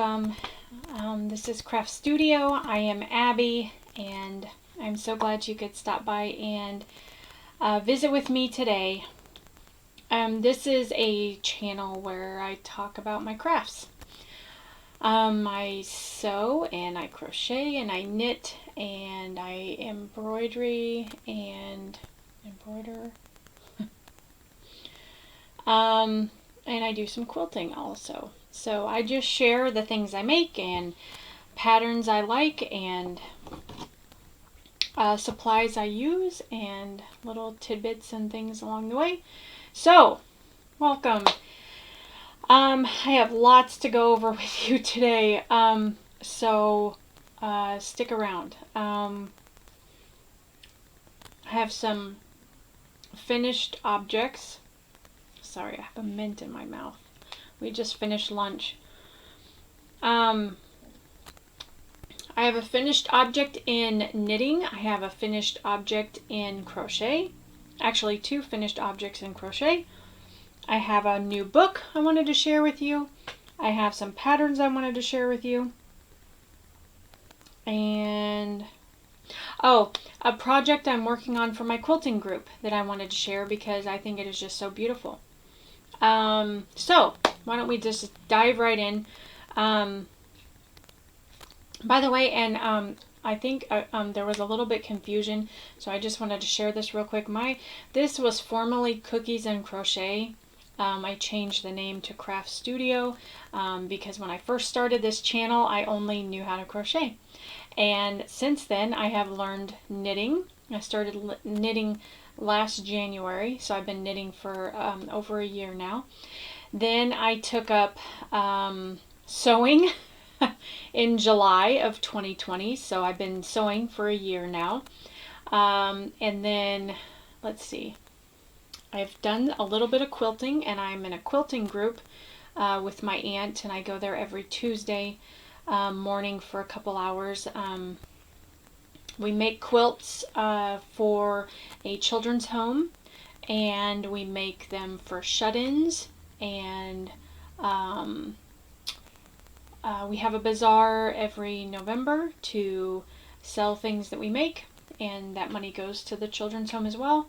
welcome. This is Craft Studio. I am Abby, and I'm so glad you could stop by and visit with me today. This is a channel where I talk about my crafts. I sew and I crochet and I knit and I embroider. And I do some quilting also. So I just share the things I make and patterns I like and supplies I use and little tidbits and things along the way. So, welcome. I have lots to go over with you today. So stick around. I have some finished objects. Sorry, I have a mint in my mouth. We just finished lunch. I have a finished object in knitting. I have a finished object in crochet. Actually, two finished objects in crochet. I have a new book I wanted to share with you. I have some patterns I wanted to share with you. And a project I'm working on for my quilting group that I wanted to share because I think it is just so beautiful. So why don't we just dive right in. By the way, and I think there was a little bit confusion, so I just wanted to share this real quick. This was formerly Cookies and Crochet. I changed the name to Craft Studio because when I first started this channel, I only knew how to crochet. And since then, I have learned knitting. I started knitting last January, so I've been knitting for over a year now. Then I took up sewing in July of 2020, so I've been sewing for a year now. And then, let's see, I've done a little bit of quilting, and I'm in a quilting group with my aunt, and I go there every Tuesday morning for a couple hours. We make quilts for a children's home, and we make them for shut-ins, and we have a bazaar every November to sell things that we make, and that money goes to the children's home as well.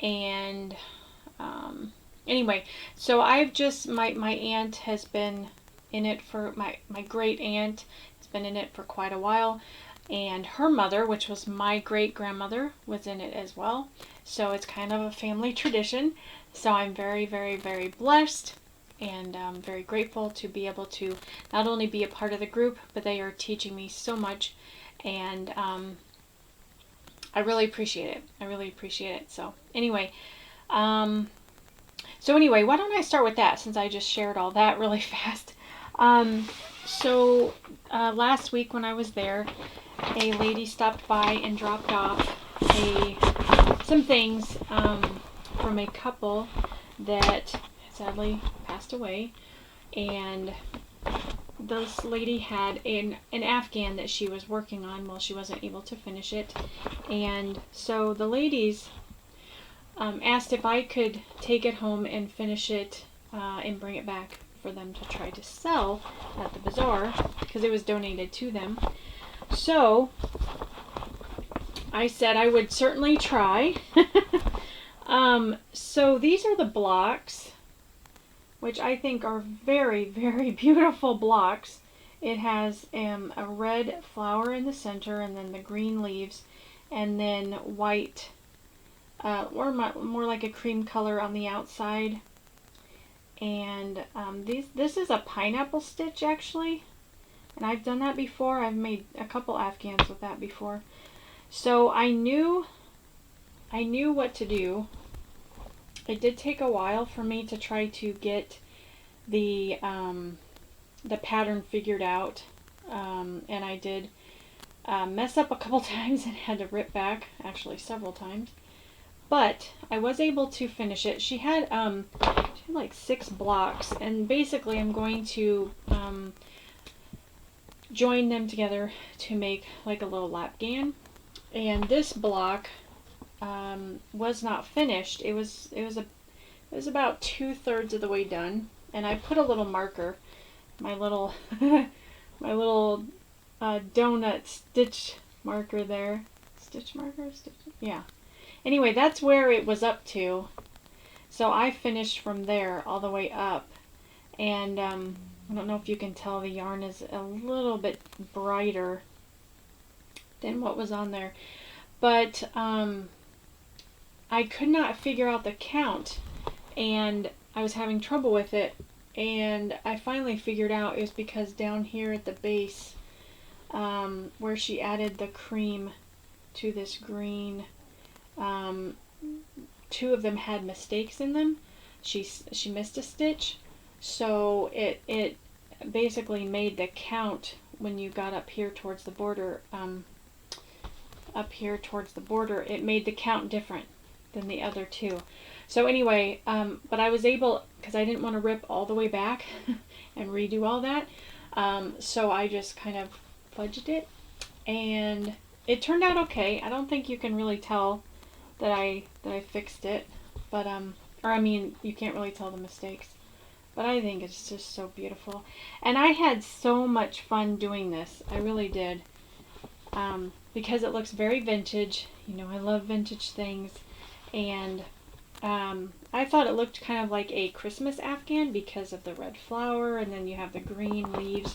And anyway, so I've just, my aunt has been in it for, my great aunt has been in it for quite a while. And her mother, which was my great-grandmother, was in it as well. So it's kind of a family tradition. So I'm very, very, very blessed and very grateful to be able to not only be a part of the group, but they are teaching me so much. And I really appreciate it. I really appreciate it. So anyway, why don't I start with that since I just shared all that really fast. Last week when I was there, a lady stopped by and dropped off some things from a couple that sadly passed away, and this lady had an afghan that she was working on while she wasn't able to finish it, and so the ladies asked if I could take it home and finish it and bring it back for them to try to sell at the bazaar because it was donated to them. So I said I would certainly try. So these are the blocks, which I think are very, very beautiful blocks. It has a red flower in the center, and then the green leaves, and then white, or more like a cream color on the outside. And this is a pineapple stitch actually. And I've done that before. I've made a couple afghans with that before. So I knew what to do. It did take a while for me to try to get the pattern figured out. And I did mess up a couple times and had to rip back, actually several times. But I was able to finish it. She had like 6 blocks, and basically I'm going to join them together to make like a little lapgan. And this block was not finished. It was about 2/3 of the way done, and I put a little marker, my little my little donut stitch marker there. Stitch marker? Yeah. Anyway, that's where it was up to. So I finished from there all the way up. And I don't know if you can tell, the yarn is a little bit brighter than what was on there. But I could not figure out the count, and I was having trouble with it. And I finally figured out it was because down here at the base, where she added the cream to this green, two of them had mistakes in them. She missed a stitch, so it basically made the count when you got up here towards the border. It made the count different than the other two. So anyway, but I was able, because I didn't want to rip all the way back and redo all that, so I just kind of fudged it, and it turned out okay. I don't think you can really tell that I fixed it, but or I mean, you can't really tell the mistakes, but I think it's just so beautiful. And I had so much fun doing this. I really did, because it looks very vintage. You know, I love vintage things, and I thought it looked kind of like a Christmas Afghan because of the red flower, and then you have the green leaves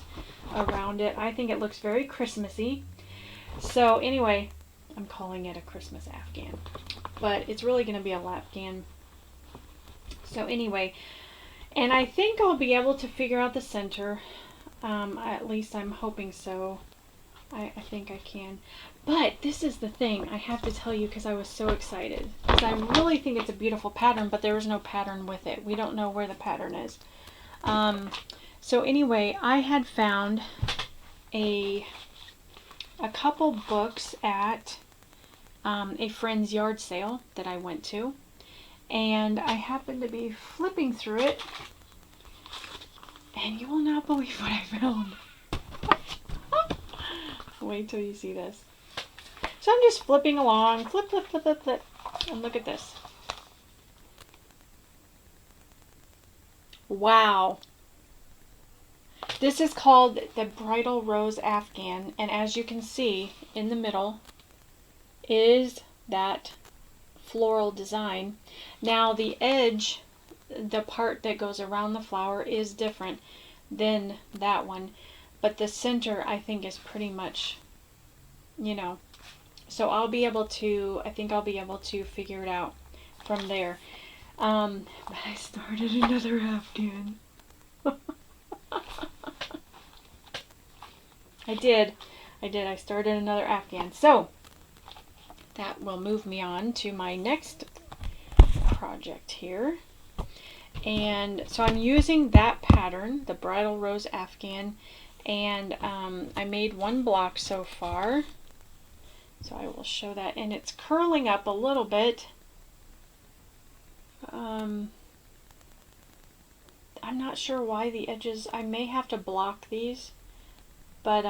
around it. I think it looks very Christmassy. So anyway, I'm calling it a Christmas Afghan, but it's really going to be a Lapghan. So anyway, and I think I'll be able to figure out the center. At least I'm hoping so. I think I can. But this is the thing I have to tell you, because I was so excited. Because I really think it's a beautiful pattern, but there was no pattern with it. We don't know where the pattern is. So anyway, I had found a couple books at a friend's yard sale that I went to. And I happened to be flipping through it. And you will not believe what I found. Wait till you see this. So I'm just flipping along, flip, flip, flip, flip, flip, and look at this. Wow. This is called the Bridal Rose Afghan, and as you can see in the middle is that floral design. Now the edge, the part that goes around the flower, is different than that one, but the center I think is pretty much, you know, so I think I'll be able to figure it out from there. But I started another Afghan. I did. I started another Afghan. So that will move me on to my next project here. And so I'm using that pattern, the Bridal Rose Afghan, and I made one block so far. So I will show that, and it's curling up a little bit. I'm not sure why the edges, I may have to block these, but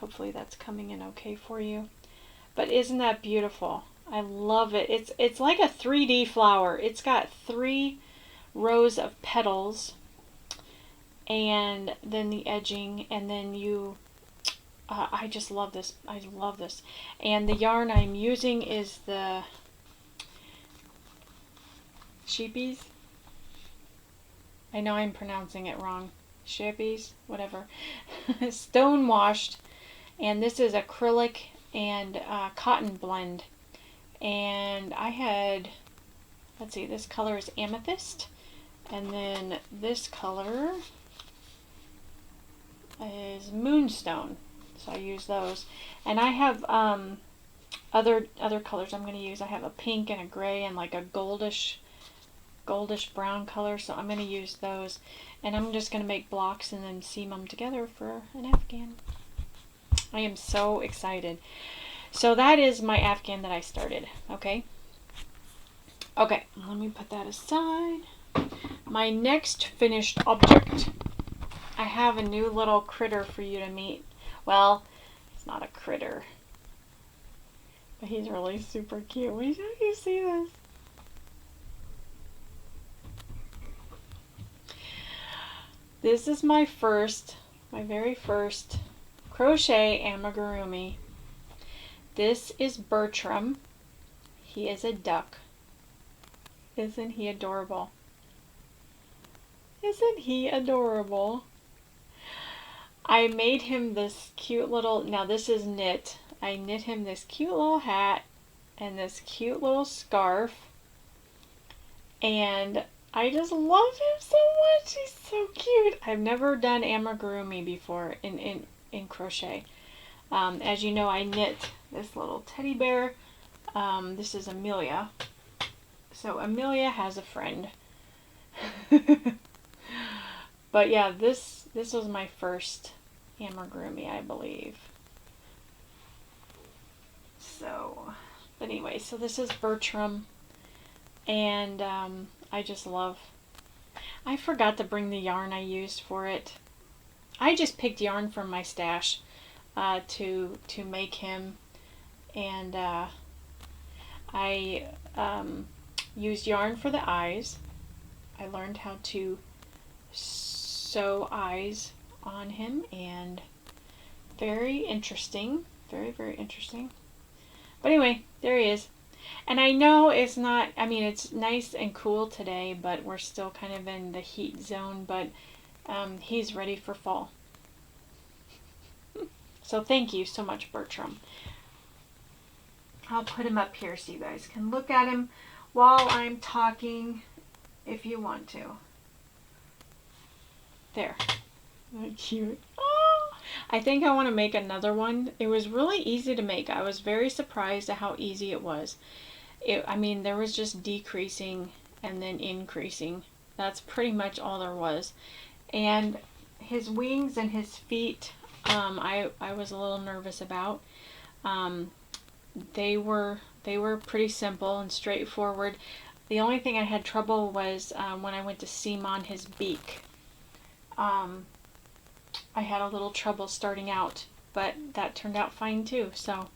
hopefully that's coming in okay for you. But isn't that beautiful? I love it. It's like a 3D flower. It's got 3 rows of petals, and then the edging, and then you I just love this. I love this. And the yarn I'm using is the Sheepies. I know I'm pronouncing it wrong. Sheepies, whatever. Stone washed, and this is acrylic and cotton blend. And I had, let's see, this color is amethyst, and then this color is moonstone. So I use those, and I have other colors I'm going to use. I have a pink and a gray and like a goldish brown color, so I'm going to use those, and I'm just going to make blocks and then seam them together for an Afghan. I am so excited. So that is my Afghan that I started. Okay, let me put that aside. My next finished object, I have a new little critter for you to meet. Well, it's not a critter, but he's really super cute. Wait till you see this. This is my first my very first crochet amigurumi. This is Bertram. He is a duck. Isn't he adorable? Isn't he adorable? I made him this cute little, now this is knit. I knit him this cute little hat and this cute little scarf. And I just love him so much. He's so cute. I've never done amigurumi before in crochet. As you know, I knit this little teddy bear. This is Amelia. So Amelia has a friend. But yeah, this was my first amigurumi, I believe. So, but anyway, so this is Bertram. And I just love, I forgot to bring the yarn I used for it. I just picked yarn from my stash to make him, and I used yarn for the eyes. I learned how to sew eyes on him, and very interesting, very, very interesting. But anyway, there he is. And I know it's not, I mean, it's nice and cool today, but we're still kind of in the heat zone, but he's ready for fall. So thank you so much, Bertram. I'll put him up here so you guys can look at him while I'm talking if you want to. There. Isn't that cute? Oh, I think I want to make another one. It was really easy to make. I was very surprised at how easy it was. I mean, there was just decreasing and then increasing. That's pretty much all there was. And his wings and his feet, I was a little nervous about. They were pretty simple and straightforward. The only thing I had trouble was when I went to seam on his beak. I had a little trouble starting out, but that turned out fine too. So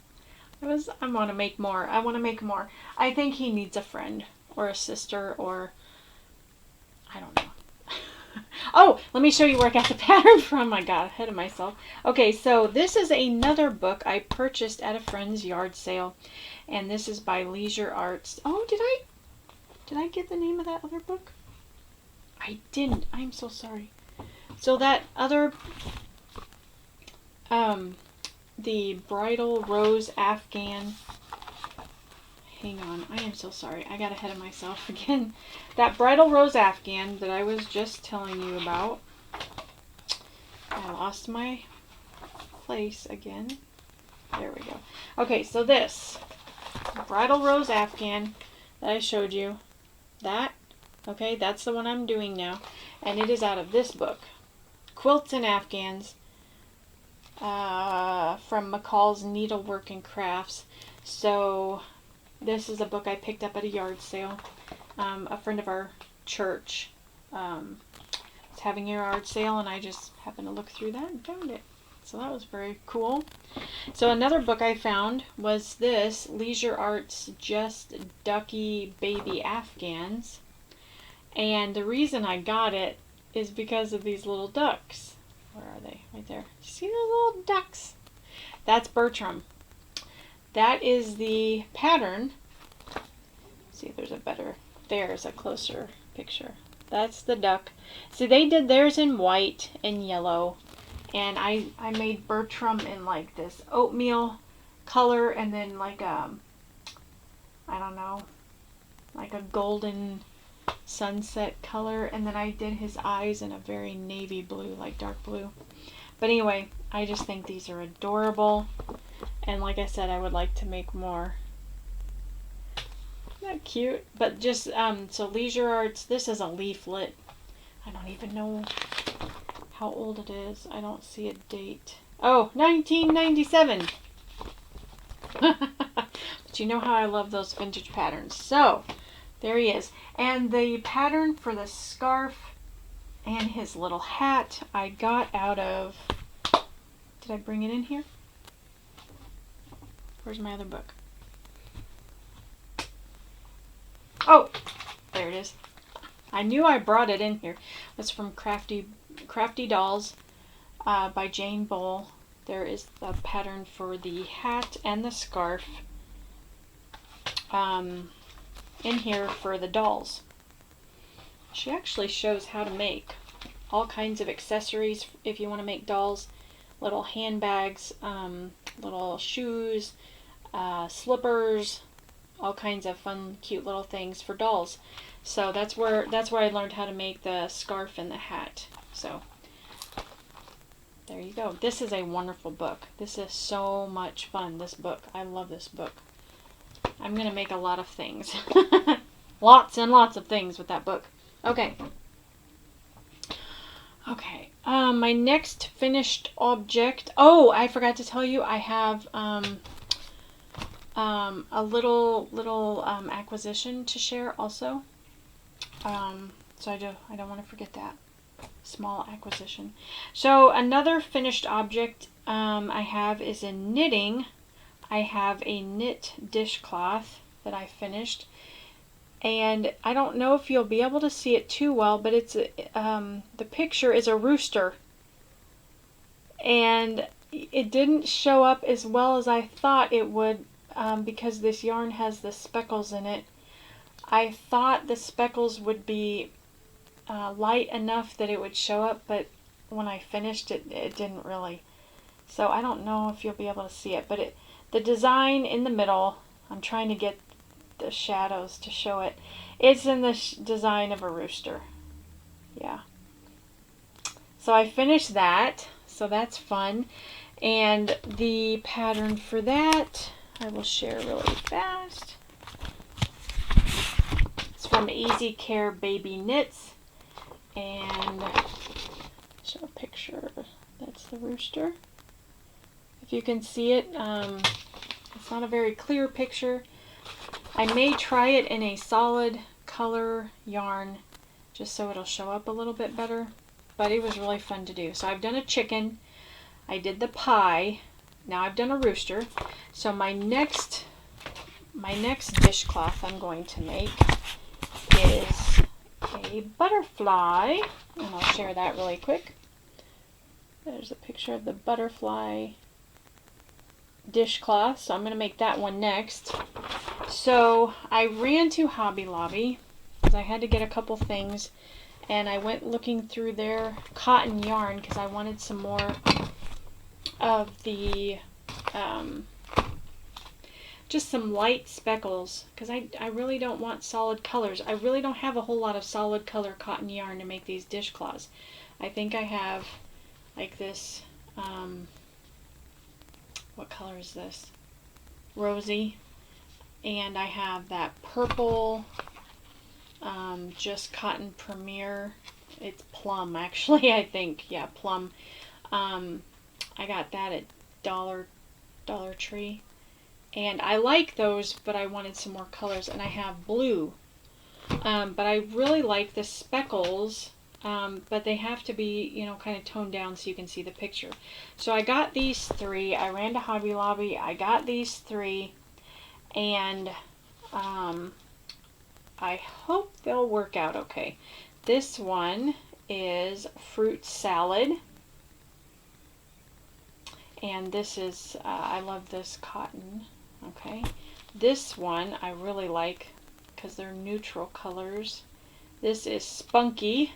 I want to make more. I want to make more. I think he needs a friend or a sister, or I don't know. Oh, let me show you where I got the pattern from. I got ahead of myself. Okay, so this is another book I purchased at a friend's yard sale, and this is by Leisure Arts. Oh, did I get the name of that other book? I didn't. I'm so sorry. So that other, the Bridal Rose Afghan. Hang on, I am so sorry. I got ahead of myself again. That Bridal Rose Afghan that I was just telling you about. I lost my place again. There we go. Okay, so this Bridal Rose Afghan that I showed you, that, okay, that's the one I'm doing now. And it is out of this book, Quilts and Afghans, from McCall's Needlework and Crafts. So this is a book I picked up at a yard sale. A friend of our church was having a yard sale, and I just happened to look through that and found it. So that was very cool. So another book I found was this, Leisure Arts Just Ducky Baby Afghans. And the reason I got it is because of these little ducks. Where are they? Right there. See those little ducks? That's Bertram. That is the pattern. Let's see if there's a better, there's a closer picture. That's the duck. See, they did theirs in white and yellow, and I made Bertram in like this oatmeal color, and then like I don't know, like a golden sunset color, and then I did his eyes in a very navy blue, like dark blue. But anyway, I just think these are adorable, and like I said, I would like to make more. Isn't that cute? But just so Leisure Arts, this is a leaflet. I don't even know how old it is. I don't see a date. Oh, 1997. But you know how I love those vintage patterns. So there he is. And the pattern for the scarf and his little hat I got out of, did I bring it in here? Where's my other book? Oh, there it is. I knew I brought it in here. It's from Crafty Dolls. by Jane Bull. There is a pattern for the hat and the scarf in here for the dolls. She actually shows how to make all kinds of accessories if you want to make dolls. Little handbags, little shoes, slippers, all kinds of fun, cute little things for dolls. So that's where I learned how to make the scarf and the hat. So there you go. This is a wonderful book. This is so much fun, this book. I love this book. I'm going to make a lot of things. Lots and lots of things with that book. Okay. Okay. My next finished object. Oh, I forgot to tell you, I have a little acquisition to share also. So I don't want to forget that. Small acquisition. So another finished object I have is in knitting. I have a knit dishcloth that I finished, and I don't know if you'll be able to see it too well, but it's the picture is a rooster, and it didn't show up as well as I thought it would because this yarn has the speckles in it. I thought the speckles would be light enough that it would show up, but when I finished it, it didn't really. So I don't know if you'll be able to see it, but the design in the middle, I'm trying to get the shadows to show it. It's in the design of a rooster. Yeah. So I finished that, so that's fun. And the pattern for that, I will share really fast. It's from Easy Care Baby Knits. And show a picture. That's the rooster. If you can see it, it's not a very clear picture. I may try it in a solid color yarn just so it'll show up a little bit better, but it was really fun to do. So I've done a chicken, I did the pie, now I've done a rooster. So my next dishcloth I'm going to make is a butterfly, and I'll share that really quick. There's a picture of the butterfly dishcloth, so I'm going to make that one next. So I ran to Hobby Lobby because I had to get a couple things, and I went looking through their cotton yarn because I wanted some more of the just some light speckles, because I really don't want solid colors. I really don't have a whole lot of solid color cotton yarn to make these dishcloths. I think I have like this, what color is this? Rosy. And I have that purple, just cotton premier. It's plum, actually, I think. Yeah, plum. I got that at Dollar Tree. And I like those, but I wanted some more colors. And I have blue. But I really like the speckles, but they have to be, you know, kind of toned down so you can see the picture. So I got these three. I ran to Hobby Lobby. I got these three. And I hope they'll work out okay. This one is fruit salad. And this is, I love this cotton. Okay. This one I really like because they're neutral colors. This is spunky,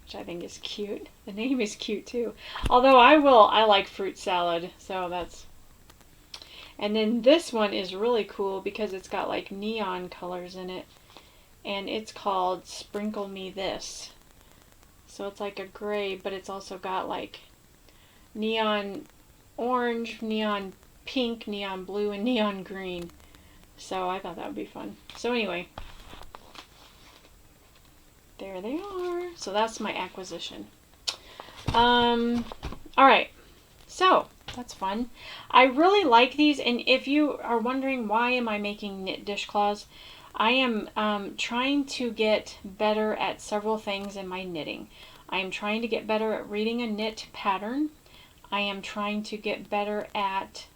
which I think is cute. The name is cute too. Although I like fruit salad, so that's. And then this one is really cool because it's got like neon colors in it. And it's called Sprinkle Me This. So it's like a gray, but it's also got like neon orange, neon pink, neon blue, and neon green. So I thought that would be fun. So anyway, there they are. So that's my acquisition. Alright, so that's fun. I really like these, and if you are wondering why am I making knit dishcloths, I am trying to get better at several things in my knitting. I am trying to get better at reading a knit pattern. I am trying to get better at,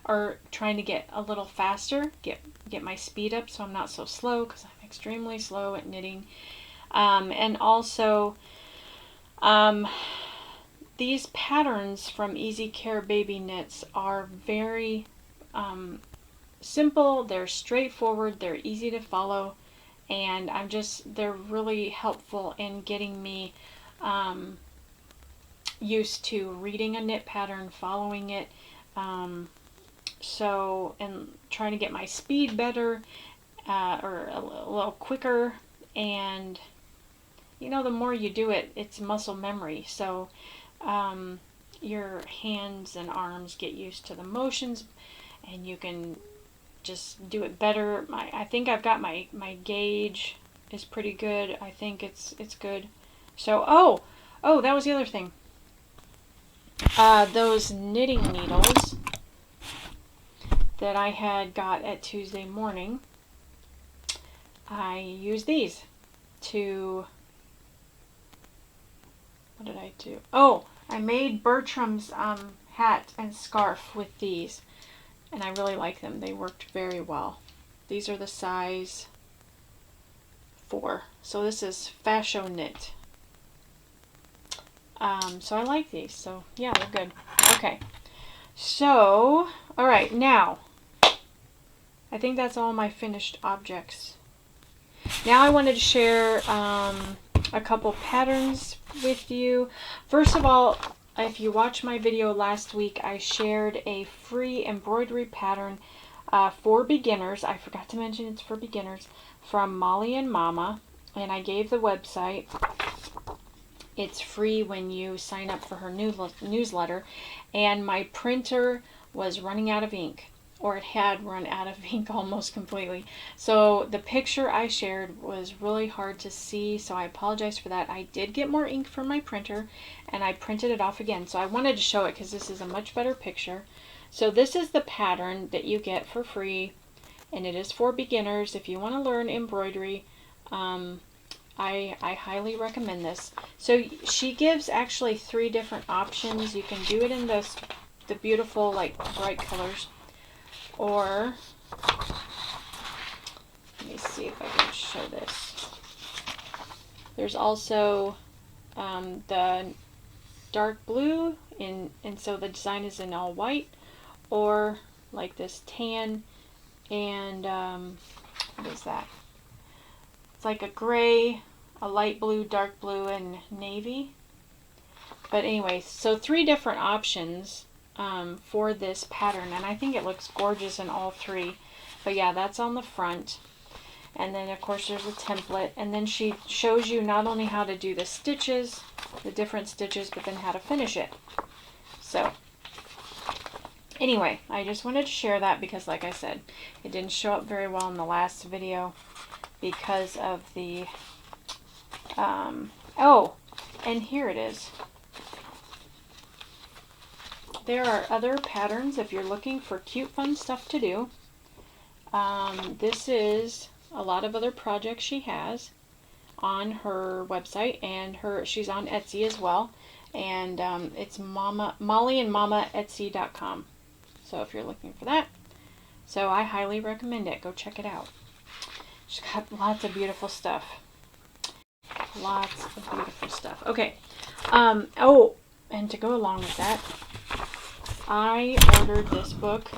or trying to get a little faster, get my speed up so I'm not so slow, because I'm extremely slow at knitting. And also, These patterns from Easy Care Baby Knits are very simple, they're straightforward, they're easy to follow, and they're really helpful in getting me used to reading a knit pattern, following it, and trying to get my speed better, or a little quicker. And you know, the more you do it, it's muscle memory, so your hands and arms get used to the motions, and you can just do it better. I think I've got my gauge is pretty good. I think it's good. So oh, that was the other thing. Those knitting needles that I had got at Tuesday morning, I use these to, what did I do? Oh, I made Bertram's hat and scarf with these, and I really like them. They worked very well. These are the size 4. So this is fascio knit. So I like these. So yeah, they're good. Okay. So, all right, now I think that's all my finished objects. Now I wanted to share a couple patterns with you. First of all, if you watched my video last week, I shared a free embroidery pattern for beginners. I forgot to mention it's for beginners, from Molly and Mama, and I gave the website. It's free when you sign up for her newsletter, and my printer was running out of ink, or it had run out of ink almost completely. So the picture I shared was really hard to see, so I apologize for that. I did get more ink from my printer, and I printed it off again. So I wanted to show it because this is a much better picture. So this is the pattern that you get for free, and it is for beginners. If you want to learn embroidery, I highly recommend this. So she gives actually 3 different options. You can do it in the beautiful, like, bright colors, or let me see if I can show this. There's also the dark blue, and so the design is in all white, or like this tan, and what is that? It's like a gray, a light blue, dark blue, and navy. But anyway, so 3 different options for this pattern, and I think it looks gorgeous in all 3. But yeah, that's on the front, and then of course there's a template, and then she shows you not only how to do the stitches, the different stitches, but then how to finish it. So anyway, I just wanted to share that because, like I said, it didn't show up very well in the last video because of the oh, and here it is. There are other patterns if you're looking for cute, fun stuff to do. This is a lot of other projects she has on her website, and she's on Etsy as well. And it's mollyandmamaetsy.com. So if you're looking for that, so I highly recommend it. Go check it out. She's got lots of beautiful stuff. Lots of beautiful stuff. Okay. Oh, and to go along with that, I ordered this book,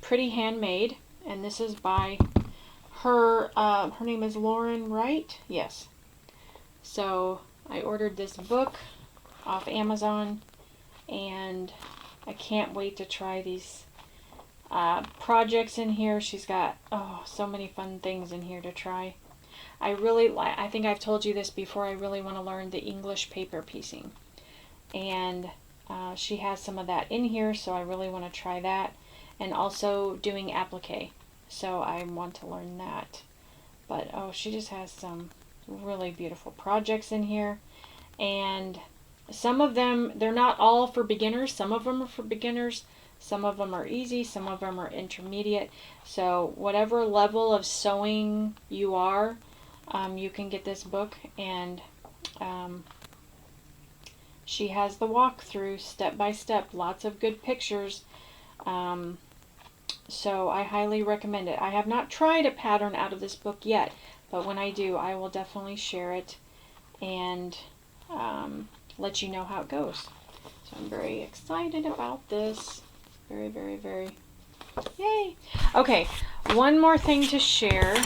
Pretty Handmade, and this is by her. Her name is Lauren Wright. Yes. So I ordered this book off Amazon, and I can't wait to try these projects in here. She's got so many fun things in here to try. I think I've told you this before, I really want to learn the English paper piecing, and she has some of that in here, so I really want to try that, and also doing applique, so I want to learn that. But she just has some really beautiful projects in here, and some of them, they're not all for beginners. Some of them are for beginners, some of them are easy, some of them are intermediate. So whatever level of sewing you are, you can get this book, and she has the walkthrough step by step, lots of good pictures. So I highly recommend it. I have not tried a pattern out of this book yet, but when I do, I will definitely share it. and let you know how it goes. So I'm very excited about this. Very, very, very. Yay! Okay, one more thing to share,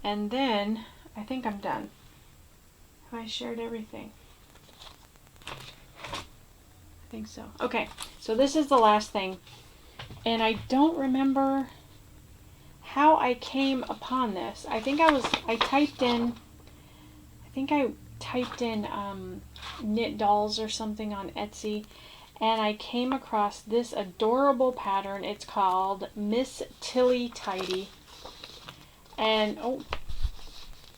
and then I think I'm done. Have I shared everything? I think so. Okay, so this is the last thing, and I don't remember how I came upon this. I typed in knit dolls or something on Etsy, and I came across this adorable pattern. It's called Miss Tilly Tidy. And, oh,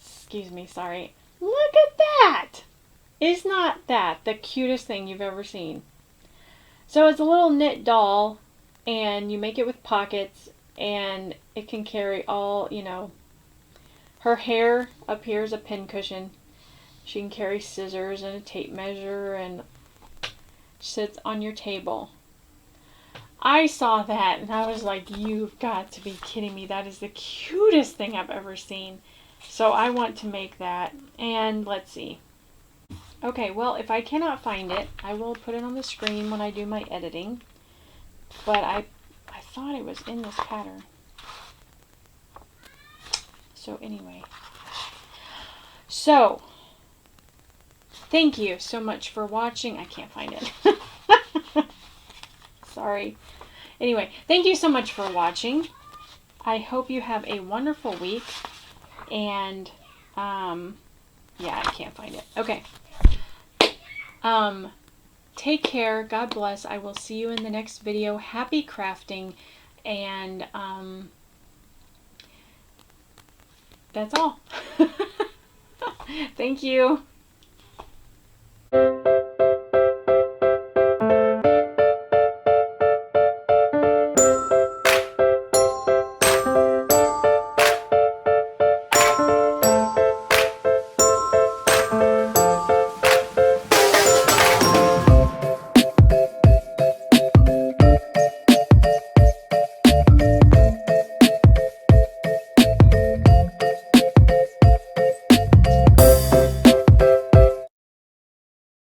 excuse me, sorry. Look at that! Is not that the cutest thing you've ever seen? So it's a little knit doll, and you make it with pockets, and it can carry all, you know, her hair up here is a pincushion. She can carry scissors and a tape measure, and sits on your table. I saw that and I was like, you've got to be kidding me. That is the cutest thing I've ever seen. So I want to make that. And let's see. Okay, well, if I cannot find it, I will put it on the screen when I do my editing. But I thought it was in this pattern. So anyway. So, thank you so much for watching. I can't find it. Sorry. Anyway, thank you so much for watching. I hope you have a wonderful week. And, yeah, I can't find it. Okay. Take care. God bless. I will see you in the next video. Happy crafting. And, that's all. Thank you.